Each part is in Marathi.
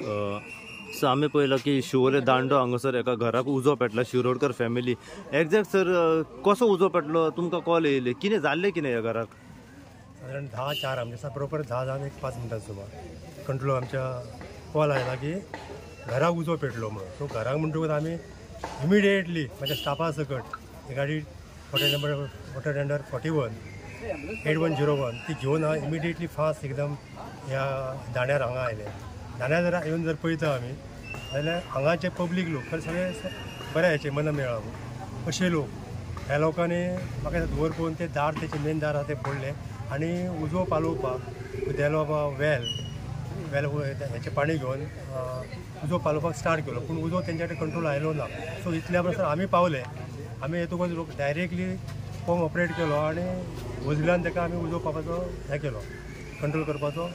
सो आम्ही पळयला की शिवोले दांडो हांगासर एका घराक उजो पेटला शिरोडकर फॅमिली एक्झॅक्ट सर कसो उजो पेटलो तुमकां कॉल येयले कितें जाल्लें कितें ह्या घराक साधारण 10:04 आमच्या बरोबर 10 जावन एक 5 मिनटां सुमार कंट्रोल आमच्या कॉल आयला की घराक उजो पेटलो म्हणून. सो घराक म्हणटकूच आमी इमिडिएटली म्हाज्या स्टाफा सकट ही गाडी वॉटर टेंडर 41 ती घेवन हांव इमिडिएटली फास्ट एकदम ह्या दाण्यार हांगा आयले. दाण्यार जर येवन जर पळयता आमी जाल्यार हांगाचे पब्लीक लोक सगळे बऱ्या हेचे मन मेळावं अशे लोक ह्या लोकांनी म्हाका धुवर पळोवन ते दार तेचे मेन दार आसा ते फोडले आनी उजो पालोवपाक देलो वेल हेचें पाणी घेवन उजो पालोवपाक स्टार्ट केलो पूण उजो तेंच्या कडेन कंट्रोल आयलो ना. सो इतल्या बरोबर आमी पावले. आमी येतकच लोक डायरेक्टली पंप ऑपरेट केलो आनी वजल्यान ताका आमी उजो पावपाचो हें केलो कंट्रोल करपाचो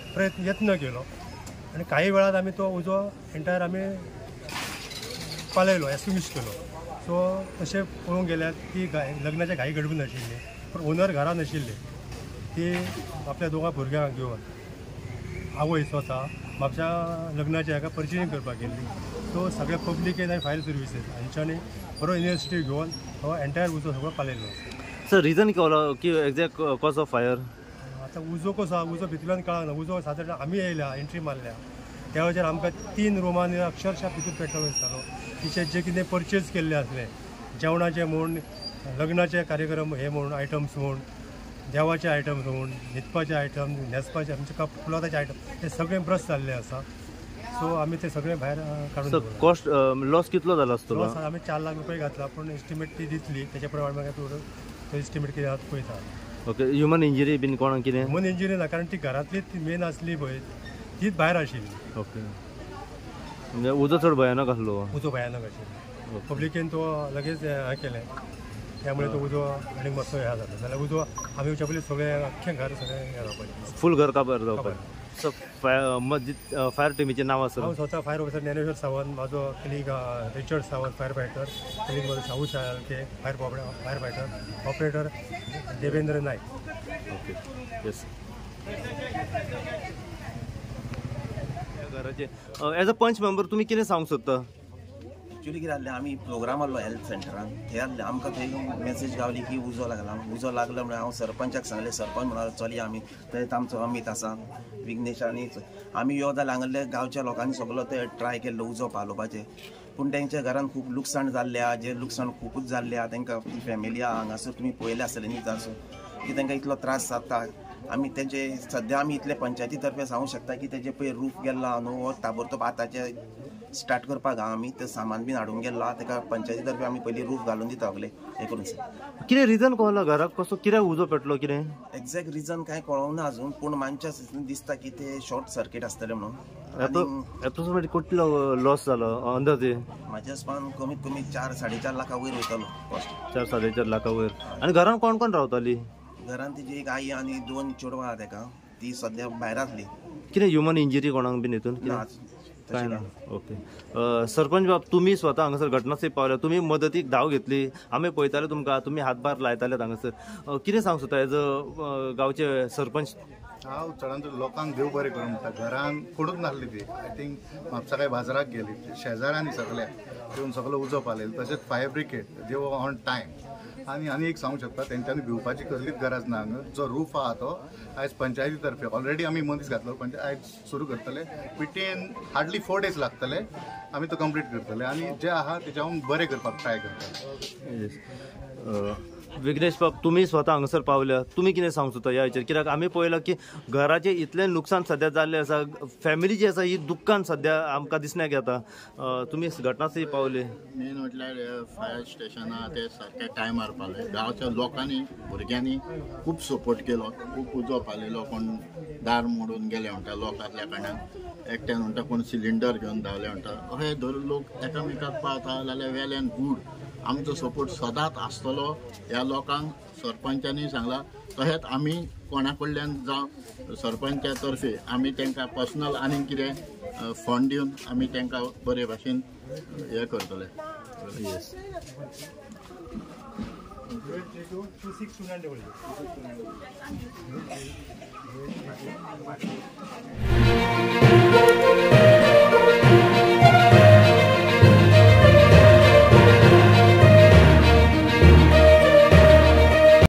यत्न केलो आनी काही वेळात आमी तो उजो एंटायर आमी पालयलो एस्टिंग्विश केलो. सो तशें पळोवंक गेल्यार ती लग्नाच्या घाई गडबड नाशिल्ली पूण ओनर घरान नाशिल्ली. ती आपल्या दोगां भुरग्यांक घेवन आवय स्वता म्हापशा लग्नाच्या हाका पर्चेसींग करपाक गेल्ली. सो सगळे पब्लीकेन आनी फायर सर्विसीस हांच्यांनी बरो इनिशिएटीव घेवन हो एंटायर उजो सगळो पालयलो. सर रिजन केलो की एक्झॅक्ट कॉज ऑफ फायर आतां उजो कसो आहा उजो भितरल्यान कळना. उजो सादारण आमी येयल्या एंट्री मारल्या त्या वेळाचेर आमकां 3 रूमांनी अक्षरशः भितर पेटलो दिसतालो. तिचे जे कितें परचेज केल्ले आसले जेवणाचे म्हूण लग्नाचे कार्यक्रम हे म्हूण आयटम्स म्हूण देवाचे आयटम्स म्हूण न्हिदपाचे आयटम न्हेसपाचे आमचे क्लॉथाचे आयटम हे सगळे ब्रश जाल्ले आसा. सो आमी ते सगळे भायर काडून कॉस्ट लॉस कितलो जालो आसतलो. आमी 4 लाख रुपये घातला पूण एस्टिमेट ती दितली तेच्या प्रमाणे म्हाका तो एस्टिमेट कितें आसा पळयता. ओके ह्युमन इंजरी बीन कोणाक कितें ह्युमन इंजरी ना कारण ती घरांतलीच ती मेन आसली पळय तीच भायर आशिल्ली. ओके म्हणजे उजो चड भयानक आसलो. उजो भयानक आशिल्लो. पब्लिकेन तो लगेच हें केलें त्यामुळे तो उजो आनी मातसो ह्या जालो जाल्यार उजो आमी येवच्या पयलीं सगळे अख्खें घर सगळें हें जावपाचें फूल घर काबार जावपाचें. सो फायर टिमीचें नांव आसा. हांव स्वता फायर ऑफिसर ज्ञानेश्वर सावंत म्हाजो colleague Richard Sawant firefighter colleague म्हाजो Shahu Shalke firefighter operator Devendra Naik. Okay yes घराचे एज अ पंच मेंबर तुमी कितें सांगूंक सोदता. एक्चुअली कितें जाल्लें आमी प्रोग्राम आसलो हेल्थ सेंटरान थंय आसले आमकां थंय मेसेज गावली की उजो लागला. उजो लागलो म्हणून हांव सरपंचाक सांगलें. सरपंच म्हणालो चली आमी थंय आमचो अमीत आसा विघ्नेश आनी आमी यो जाल्यार हांगासले गांवच्या लोकांनी सगळो ते ट्राय केल्लो उजो पालोवपाचें पूण तेंच्या घरान खूब लुकसाण जाल्ल्या जे लुकसाण खूबच जाल्ल्या तांकां फॅमिली आहा हांगासर तुमी पळयले आसतलें न्ही तासो की तांकां इतलो त्रास जाता. आमी तेंचे सद्या आमी इतले पंचायती तर्फे सांगूंक शकता की तेजे पळय रूफ गेल्लो न्हू ताबडतोब आतांचे स्टार्ट करपाक आमी तें सामान बीन हाडून गेल्लो ताका पंचायती तर्फे आमी पयलीं रूफ घालून दिता सगळे हे करून. कितें रिजन कळना घराक कसो कित्याक उजो पेटलो कितें एक्झॅक्ट रिजन कांय कळोंक ना अजून पूण मानच्या दिसता की ते शॉर्ट सर्किट आसतलें म्हणून. एप्रोक्सिमेटली कितलो लॉस जालो अंदाजे. म्हाज्या हिसपान कमीत कमी 4-4.5 लाखा वयर वयतलो कॉस्ट. 4-4.5 लाखा वयर. आनी घरान कोण कोण रावताली. घरान तिची एक आई आनी 2 चेडवां आहा ताका ती सद्या भायर आसली. कितें ह्युमन इंजरी कोणाक बीन हितून काय ना. ओके सरपंच बाब तुमी स्वता हांगासर घटनास्थळी पावल्या तुमी मदतीक धांव घेतली आमी पळयताले तुमकां तुमी हातभार लायताले हांगासर कितें सांगूंक सोदता एज अ गांवचे सरपंच. हांव चडांत लोकांक देव बरें करूं म्हणटा. घरान कोणूच नासली ती आय थिंक म्हापसा बाजाराक गेली शेजाऱ्यांनी सगळ्या येवन सगळो उजो पालयलो तशेंच फायर ब्रिगेड देव ऑन टायम आनी एक सांगूंक शकता तेंच्यांनी भिवपाची कसलीच गरज ना. हांगा जो रूफ आहा तो आयज पंचायती तर्फे ऑलरेडी आमी मनीस घातलो पण आयज सुरू करतले विथीन हार्डली 4 days लागतले आमी तो कंप्लीट करतले आनी जे आहा तेच्याहून बरें करपाक ट्राय करतले. विघ्नेश बाब तुमी स्वता हांगासर पावल्या तुमी कितें सांगूंक सोदता ह्या हाचेर कित्याक आमी पळयलां की घराचें इतलें लुकसाण सद्या जाल्लें आसा फॅमिली जी आसा ही दुख्खान सद्या आमकां दिसण्याक येता. तुमी घटनास्थळी पावले. मेन म्हटल्यार फायर स्टेशना ते सारके टायमार पावले. गांवच्या लोकांनी भुरग्यांनी खूब सपोर्ट केलो खूब उजो पालयलो. कोण दार मोडून गेले म्हणटा लोक आसल्या कारणान एकट्यान म्हणटा कोण सिलिंडर घेवन धांवले म्हणटा अशे धरून लोक एकामेकाक पावता जाल्यार वेल एंड गूड. आमचो सपोर्ट सदांच आसतलो ह्या लोकांक सरपंचांनी सांगला. तशेंच आमी कोणा कडल्यान जावं सरपंचा तर्फे आमी तांकां पर्सनल आनी कितें फंड दिवन आमी तांकां बरे भाशेन हे करतले. Yes to 6 to 9